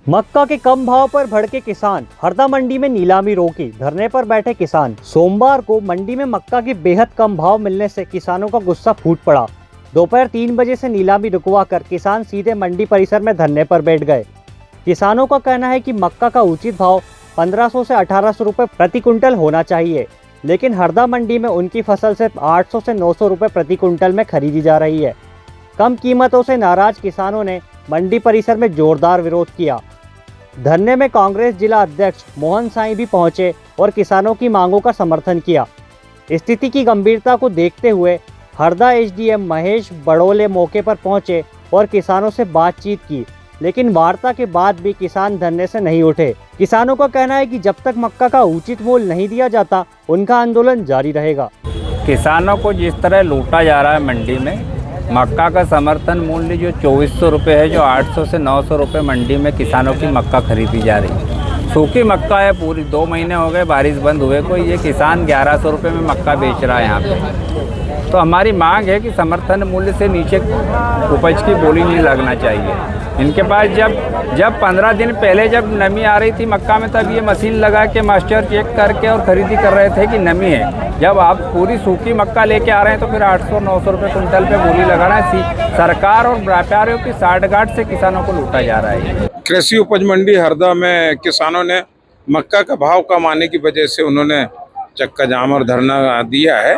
मक्का के कम भाव पर भड़के किसान, हरदा मंडी में नीलामी रोकी, धरने पर बैठे किसान। सोमवार को मंडी में मक्का के बेहद कम भाव मिलने से किसानों का गुस्सा फूट पड़ा। दोपहर 3 बजे से नीलामी रुकवाकर किसान सीधे मंडी परिसर में धरने पर बैठ गए। किसानों का कहना है कि मक्का का उचित भाव 1500 से 1800 रुपए प्रति कुंटल होना चाहिए, लेकिन हरदा मंडी में उनकी फसल सिर्फ 800 से 900 रुपए प्रति कुंटल में खरीदी जा रही है। कम कीमतों से नाराज किसानों ने मंडी परिसर में जोरदार विरोध किया। धरने में कांग्रेस जिला अध्यक्ष मोहन साईं भी पहुंचे और किसानों की मांगों का समर्थन किया। स्थिति की गंभीरता को देखते हुए हरदा एसडीएम महेश बड़ोले मौके पर पहुंचे और किसानों से बातचीत की, लेकिन वार्ता के बाद भी किसान धरने से नहीं उठे। किसानों का कहना है कि जब तक मक्का का उचित मूल्य नहीं दिया जाता, उनका आंदोलन जारी रहेगा। किसानों को जिस तरह लूटा जा रहा है मंडी में, मक्का का समर्थन मूल्य जो 2400 रुपये है, जो 800 से 900 रुपये मंडी में किसानों की मक्का खरीदी जा रही है। सूखी मक्का है, पूरी 2 महीने हो गए बारिश बंद हुए को, ये किसान 1100 रुपये में मक्का बेच रहा है यहाँ पे। तो हमारी मांग है कि समर्थन मूल्य से नीचे उपज की बोली नहीं लगना चाहिए। इनके पास जब 15 दिन पहले जब नमी आ रही थी मक्का में, तब ये मशीन लगा के मास्टर चेक करके और ख़रीदी कर रहे थे कि नमी है। जब आप पूरी सूखी मक्का लेके आ रहे हैं तो फिर 800-900 रुपये कुंटल पे बोली लगाना है। सरकार और व्यापारियों की साठगांठ से किसानों को लूटा जा रहा है। कृषि उपज मंडी हरदा में किसानों ने मक्का का भाव कम आने की वजह से उन्होंने चक्का जाम और धरना दिया है,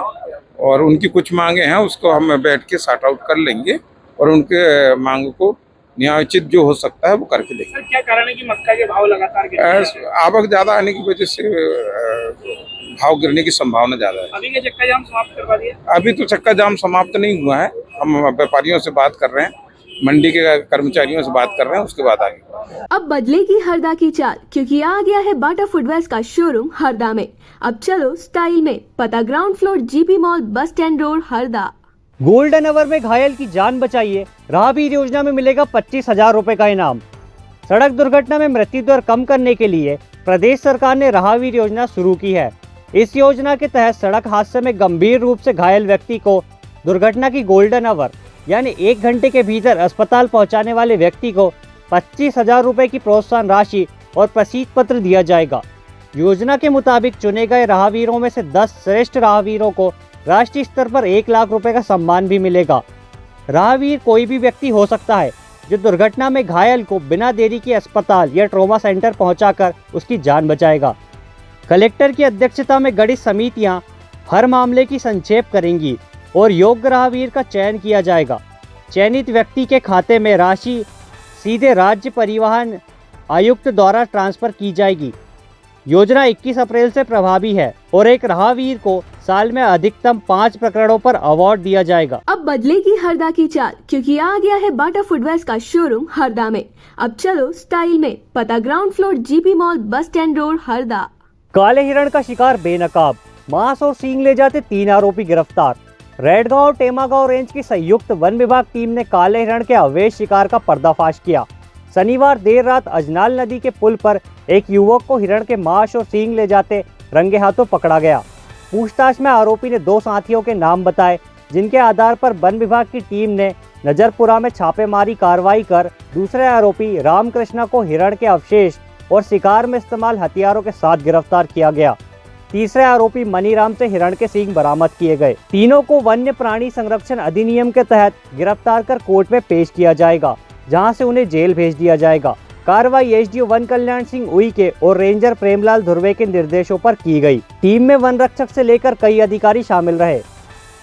और उनकी कुछ मांगे हैं उसको हम बैठ के सॉर्ट आउट कर लेंगे और उनके मांगों को न्यायोचित जो हो सकता है वो करके देंगे। क्या कारण है कि मक्का के भाव लगातार गिर रहे हैं? आवक ज्यादा आने की वजह से भाव गिरने की संभावना ज्यादा है। अभी क्या चक्का जाम समाप्त करवा दिया? अभी तो चक्का जाम समाप्त नहीं हुआ है। हम व्यापारियों से बात कर रहे हैं, मंडी के कर्मचारियों से बात कर रहे हैं, उसके बाद आगे। अब बदलेगी हरदा की चाल, क्योंकि आ गया है बाटा फुटवेयर्स का शोरूम हरदा में। अब चलो स्टाइल में। पता ground floor GP mall, bus stand road, Harda. Golden hour में घायल की जान बचाइए, राहगीर योजना में मिलेगा 25,000 रुपए का इनाम। सड़क दुर्घटना में मृत्यु दर कम करने के लिए प्रदेश सरकार ने राहगीर योजना शुरू की है। इस योजना के तहत सड़क हादसे में गंभीर रूप से घायल व्यक्ति को दुर्घटना की गोल्डन आवर यानी 1 घंटे के भीतर अस्पताल पहुंचाने वाले व्यक्ति को 25,000 रुपए की प्रोत्साहन राशि और प्रसिद्ध पत्र दिया जाएगा। योजना के मुताबिक चुने गए राहगीरों में से 10 श्रेष्ठ राहगीरों को राष्ट्रीय स्तर पर 1 लाख रुपए का सम्मान भी मिलेगा। राहगीर कोई भी व्यक्ति हो सकता है जो दुर्घटना में घायल को बिना देरी के अस्पताल या ट्रॉमा सेंटर पहुंचाकर उसकी जान बचाएगा। कलेक्टर की अध्यक्षता में गठित समितियां हर मामले की संक्षेप करेंगी और योग्य राहगीर का चयन किया जाएगा। चयनित व्यक्ति के खाते में राशि सीधे राज्य परिवहन आयुक्त द्वारा ट्रांसफर की जाएगी। योजना 21 अप्रैल से प्रभावी है और एक राहगीर को साल में अधिकतम 5 प्रकरणों पर अवार्ड दिया जाएगा। अब बदलेगी हरदा की चाल, क्योंकि आ गया है बाटा फुटवेयर्स का शोरूम हरदा में। अब चलो स्टाइल में। पता ground floor GP mall, bus stand road, Harda. काले हिरण का शिकार बेनकाब, मांस और सींग ले जाते 3 आरोपी गिरफ्तार। रेडगांव और टेमागांव रेंज की संयुक्त वन विभाग टीम ने काले हिरण के अवैध शिकार का पर्दाफाश किया। शनिवार देर रात अजनाल नदी के पुल पर एक युवक को हिरण के मांस और सींग ले जाते रंगे हाथों पकड़ा गया। पूछताछ में आरोपी ने 2 साथियों के नाम बताए, जिनके आधार पर वन विभाग की टीम ने नजरपुरा में छापेमारी कार्रवाई कर दूसरे आरोपी रामकृष्णा को हिरण के अवशेष और शिकार में इस्तेमाल हथियारों के साथ गिरफ्तार किया गया। तीसरे आरोपी मनीराम से हिरण के सींग बरामद किए गए। तीनों को वन्य प्राणी संरक्षण अधिनियम के तहत गिरफ्तार कर कोर्ट में पेश किया जाएगा, जहां से उन्हें जेल भेज दिया जाएगा। कार्रवाई एसडीओ वन कल्याण सिंह उइके और रेंजर प्रेमलाल धुर्वे के निर्देशों पर की गई। टीम में वन रक्षक से लेकर कई अधिकारी शामिल रहे।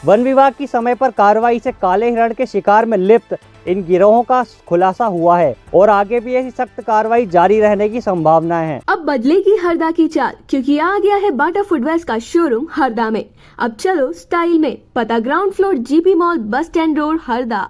वन विभाग की समय पर कार्रवाई से काले हिरण के शिकार में लिप्त इन गिरोहों का खुलासा हुआ है और आगे भी ऐसी सख्त कार्रवाई जारी रहने की संभावनाएं हैं। अब बदलेगी हरदा की चाल, क्योंकि आ गया है बाटा फुटवेयर्स का शोरूम हरदा में। अब चलो स्टाइल में। पता ground floor GP mall, bus stand road, Harda.